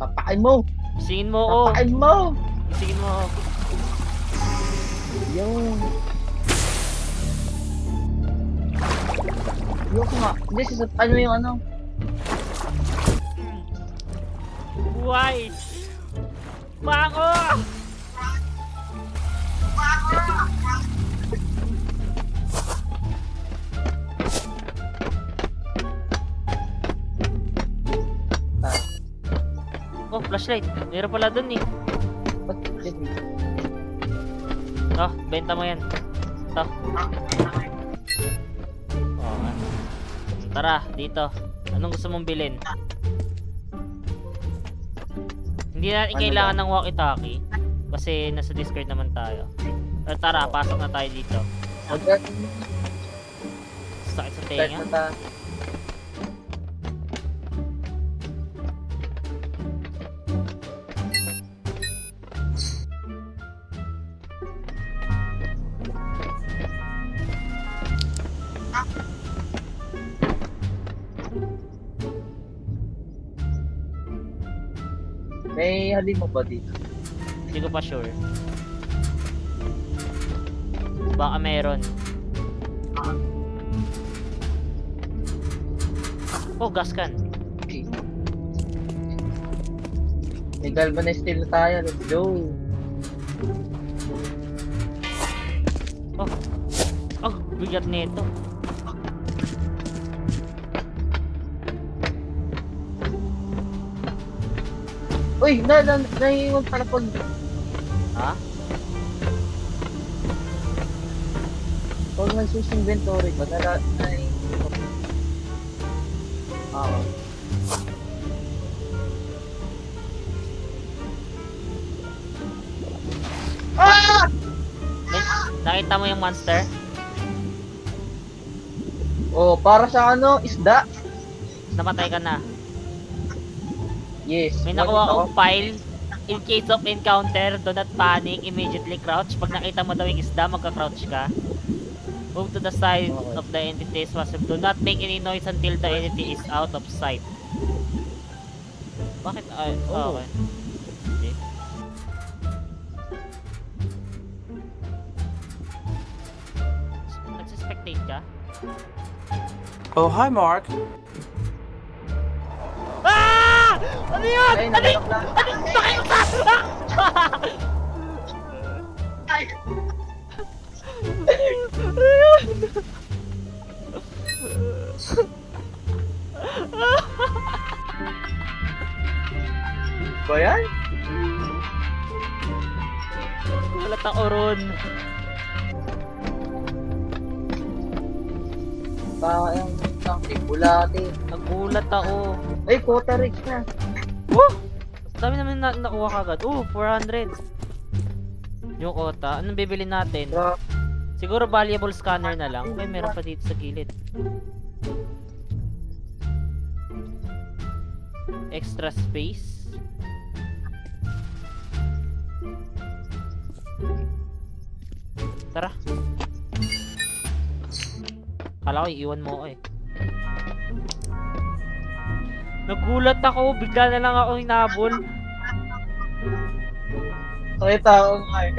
Papakin mo! Isingin mo ako. Papakin mo! Isingin mo ako. Yun. Yung nga. This is ano yung ano? Buhay! Bango! Ah, Oh, flashlight. Meron pala dun eh. ba't yun? Oh, benta mo yan. Ito. Oh, tara, dito. Anong gusto mong bilhin? Hindi natin Ano kailangan ba? ng walkie-talkie. Kasi nasa Discord naman tayo. Pero tara, pasok na tayo dito. Start Sakit sa tenga. na ta. May halin mo ba dito? Hindi ko pa sure. Baka meron. Oh, gas can. Okay. May galvanized steel na tayo. Let's go. Oh, bigat nito. Uy, naiiwan pala pag... Ha? Pag nagsus inventory ko, naiiwan. Oo. Ah! Nakita mo yung monster? Oh, para sa ano, isda? Namatay ka na. Yes. May nakuha akong file. In case of encounter, do not panic, immediately crouch. Pag nakita mo daw yung isda, magka-crouch ka. Move to the side Okay. of the entity's possible. Do not make any noise until the entity is out of sight. Bakit? Oh. Okay. Okay. Nagsuspectate ka? Oh, hi, Mark. Ah! Ano yun? Ay, Ano yun? nalak lang. Ano yun? Bakit ka? Ay! Ba yan? Wala ako ron. Parang something bulate. Nagulat ako. Ay, quota rich na. Oh! Dami naman nakuha kagad. 400. Yung ota. Anong bibili natin? Bro, Siguro valuable scanner na lang. May meron pa dito sa gilid. Extra space. Tara. Kala ko iiwan mo ako eh. Nagulat ako. Bigla na lang ako hinabol. okay, tao nga eh.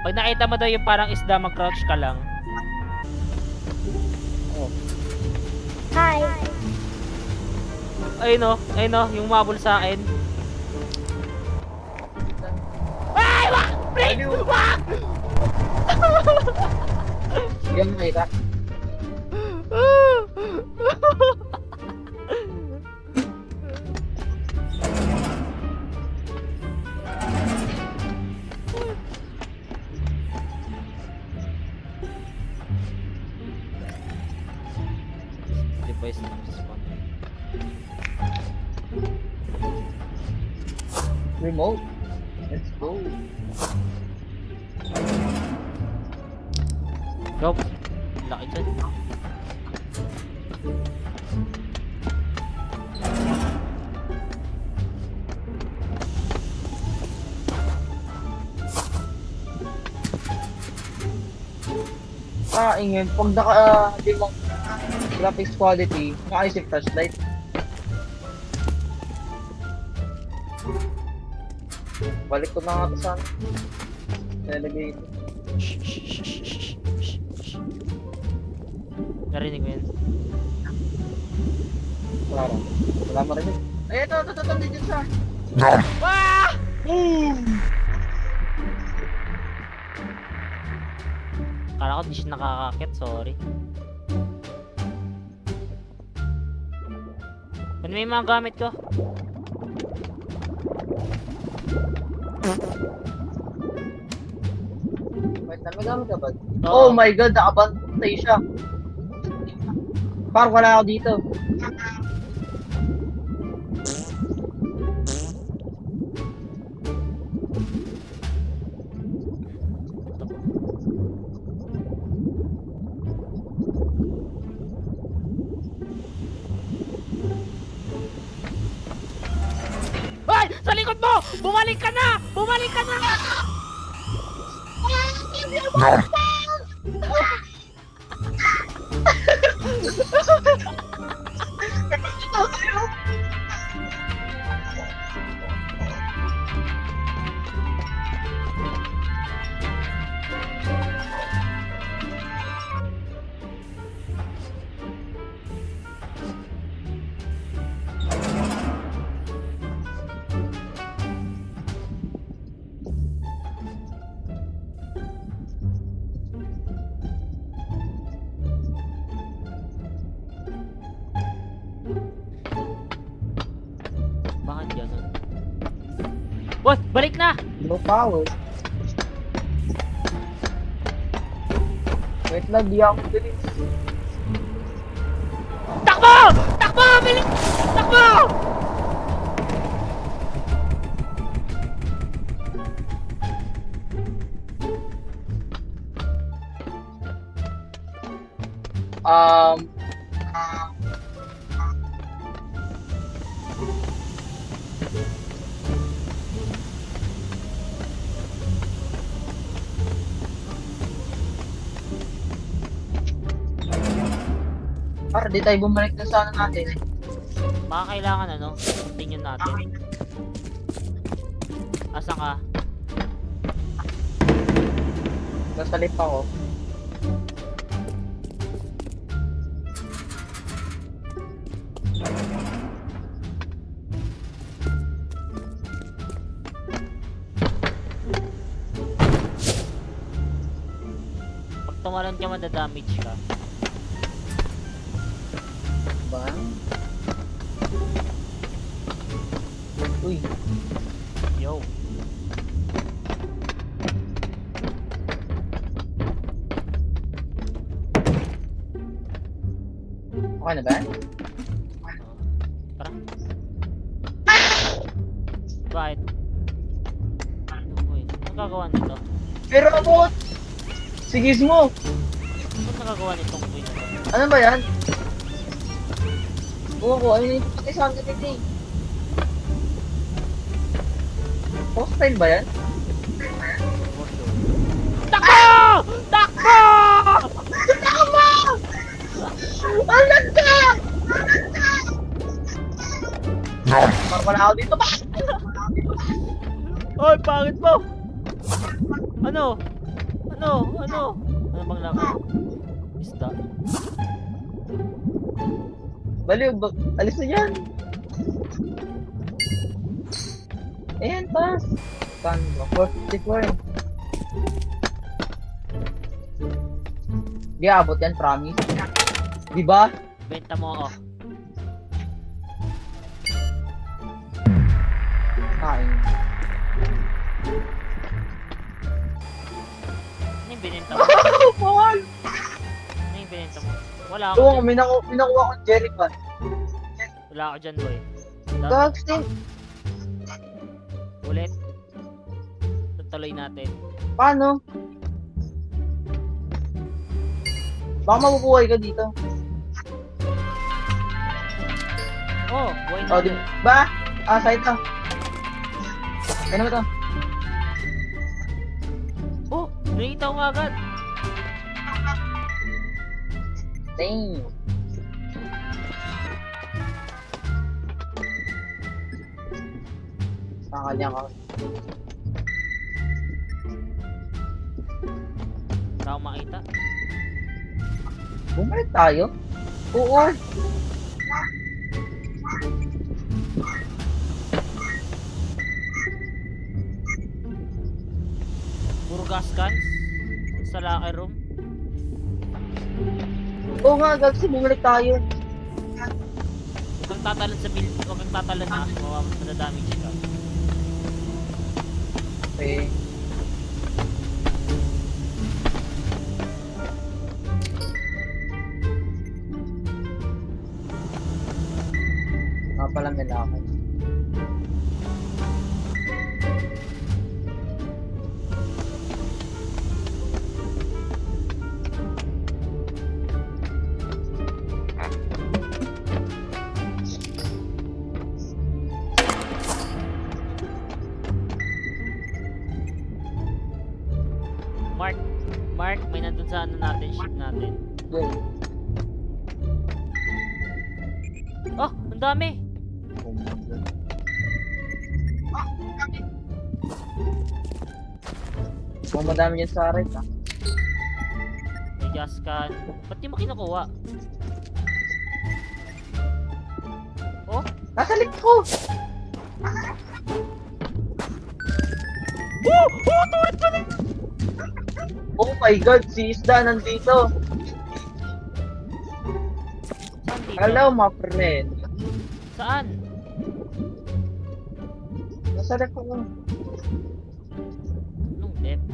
Pag nakita mo daw yung parang isda, mag-crouch ka lang. Oh. Hi. Ayun o, yung mabul sa akin. Ay! Wag! Please! Wag! Yan, makita. Device na spawn. Remote. Let's go. Go! Laki dyan. Ingin. Pag naka limang graphics quality, nakaisip flashlight. Balik ko na nga to sa elevator. Narinig mo yun? Wala. Wala mo rin. Ay, ito, nandito siya. Ah! Kala ko di siya nakakakit, sorry. Ano may mga gamit ko? Wait, may gamit ka ba? Oo. Oh my god, nakabantay siya. Parang wala ako dito. Ay! Sa likod mo! Bumalik ka na! Bumalik ka na! Bakit ganun? Boy! Balik na! No power. Wait lang, di ako bilis. Takbo! Takbo! Bilis! Takbo! Um, para di tayo bumalik na sa ano natin. Baka kailangan ano, continue natin. Asa ka? Nasa lip ako. Pag tumalon ka, madadamage ka. Ba? Uy, Yo. okay na ba? Tara. Bakit? Uy, anong gagawa nito? Pero abot! Sigis mo! Anong nagagawa nitong queen na to? Ano ba yan? Oo ko, ayun yung pati sa hanggang ito eh. Hostile ba yan? Takbo! Takbo! Tama! Ang ganda! Parang wala ako dito ba? Oy, pangit mo! Ano? Ano? Ano? Ano bang lakad? Isda. Baliw, alis na yan. Ayan, pass. Saan ba? 44. Di abot yan, promise. Di ba? Benta mo ako. Kain. Ano yung binenta mo? Mahal! Ano yung binenta mo? Wala ako Oo, dyan. minakuha ko Jerry Pan. Wala ako dyan, boy. Gagstin. Ulit. Tutuloy natin. Paano? Baka mabubuhay ka dito. Oh, buhay O, na. di ba? Ah, side lang. Ano ba to? Oh, nakita ko nga agad. Dang. kanya ka. Wala akong makita. Bumalik tayo? Oo. Puro gas cans sa locker room. Oo nga, Gags, bumalik tayo. Huwag kang tatalon sa build. Huwag kang tatalon ha. Madadamage ka. Okay. Nga pala may lakad. Mark, may nandun sa ano natin, ship natin. Yun. Oh, ang dami! Oh my God. Kung madami yan sa akin, ha? May gas can. Ba't di mo kinukuha? Oh, Nasa likod ko! turret pa rin! Oh my God, si Isda nandito. Saan dito? Hello, my friend. Saan? Nasa likod ko. Anong left?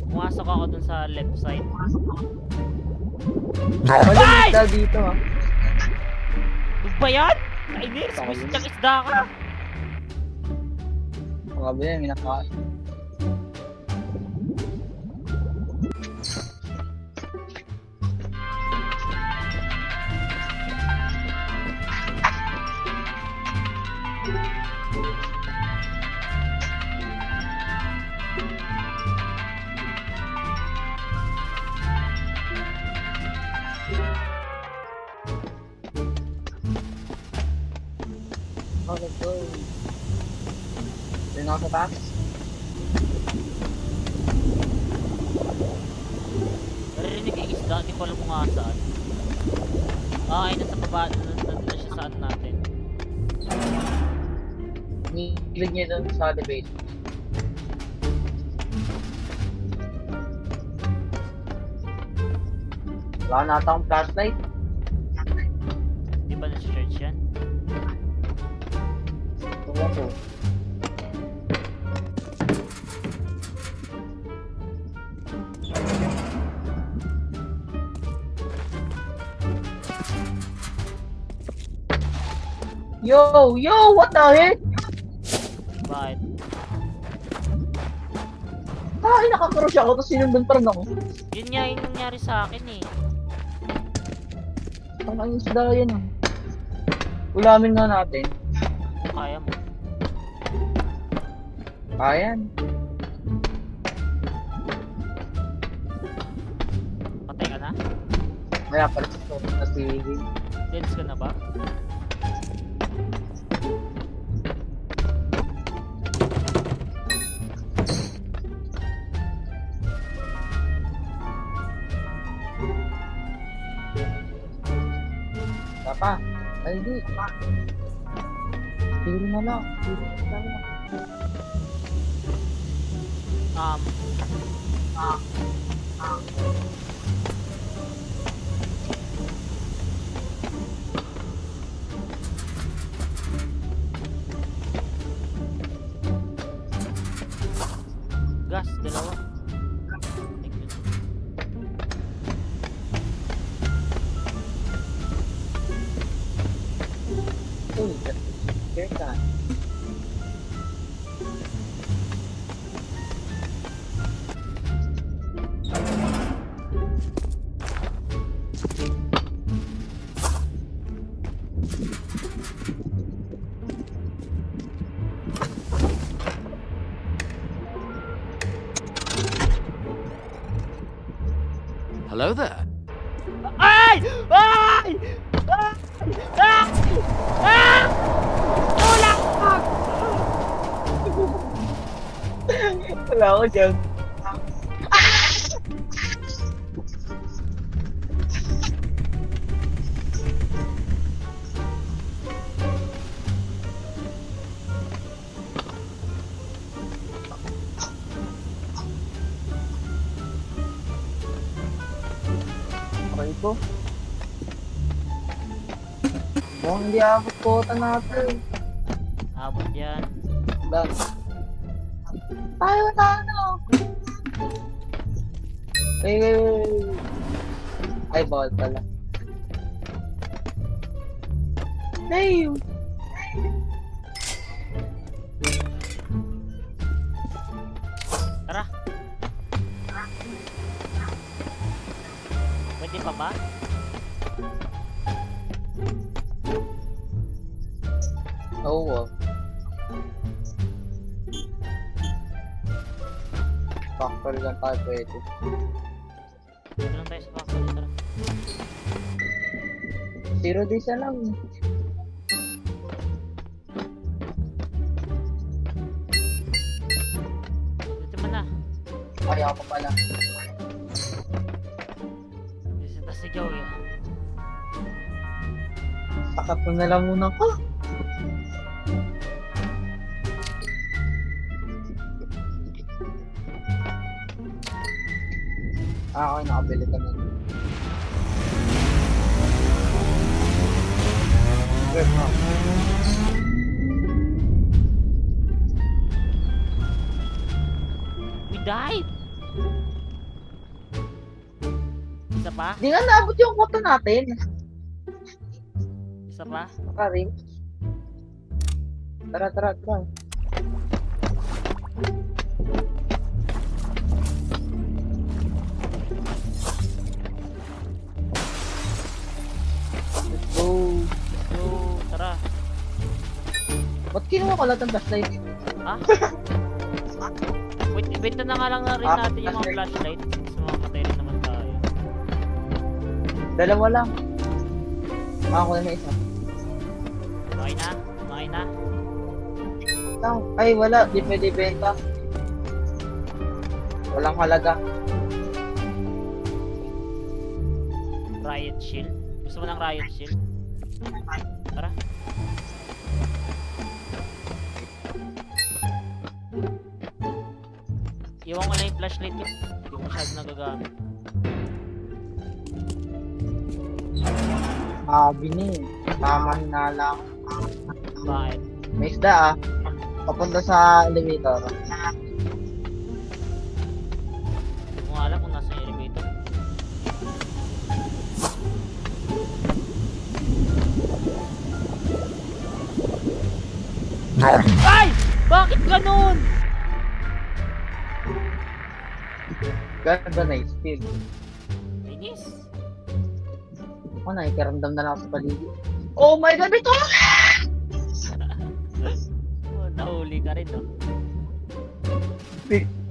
Pumasok ako dun sa left side. Wala may isda dito, ha? Ano ba yan? Kainis! Wisit kang isda ka! Mga ba yan, minakain. Oh, let's go. Doon ako sa taas. Narinig yung isda, hindi ko alam kung nga saan. Ah, ay nasa baba, nandun na siya saan natin. Nilig niya doon sa debate. Wala na ata akong flashlight. Di ba nasa-charge yan? Tuwa ko. Yo! Yo! What the heck? Bakit? Ay, nakakrush ako tapos sinundan pa rin ako. Yun nga yung nangyari sa akin eh. Ang isda yan ah. Ulamin nga natin. Kaya mo. Ayan. Patay ka na? Kaya pala ito. Kasi Dance ka na ba? Papa. Ay, hindi. Tiro na lang. Tiro na lang. Gas, dalawa. Thank you. Uy, here ka. Hello there. Ay! Ay! Ay! Ay! Ah! Tulak! Wala ako dyan. Okay po. Mukhang hindi abot kota natin. Abot yan. Bakit? Tayo na ano? Ay, bawal pala. Damn! Tara. Pwede pa ba? Oo. Factory lang tayo pwede. Dito lang tayo sa factory. Tara. Zero days na lang. Dito mo na. Ay, ako pala. Dito sa sigaw eh. Sakat ko na lang muna ko. Okay, nakabili ka na. Wait, no. We died! Isa pa? Di nga naabot yung kota natin. Isa pa? Nakaring. Tara, tara, tara. Let's go. So, tara. Ba't kinuha ko lahat ng flashlight? Ha? Wait, ibenta na nga lang na rin Ah, natin yung mga flashlight. Since mamamatay rin naman tayo. Dalawa lang. Ako na isa. Okay na? Okay na? Ay, wala. Di pwede benta. Walang halaga. Riot shield. Gusto mo ng riot shield? Tara. Iwan ko na yung flashlight ko. Hindi ko masyado nagagamit. Bini. Tama hinala ako. Bakit? May isda ah. Papunta sa elevator. Hindi ko nga alam kung nasa elevator. Ay! Bakit ganun? Ganda na yung speed. Inis. Ako nakikiramdam na lang ako sa paligid. Oh my God! Ito! Oh, nahuli ka rin, no?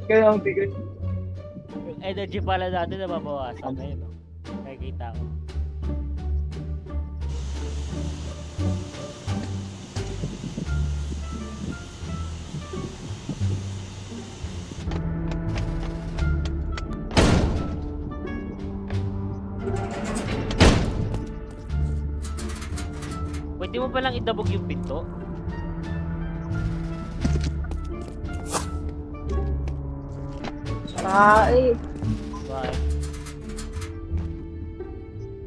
Kaya ang bigay. Yung energy pala natin nababawasan. Ayun, no? Nakikita ko. Pwede mo palang idabog yung pinto? Ay, Bakit?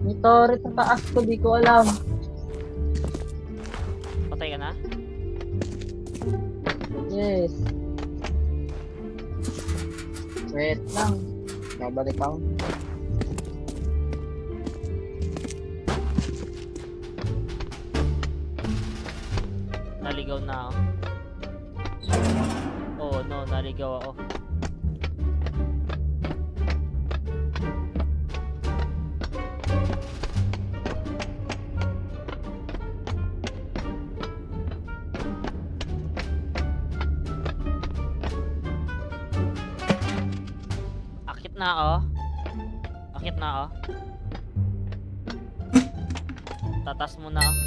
may turret sa taas ko, di ko alam. Patay ka na? Yes. Wait lang. Babalik ako. Naligaw na ako. Oh no, naligaw ako. Akit na ako. Akit na ako. Tatas mo na ako.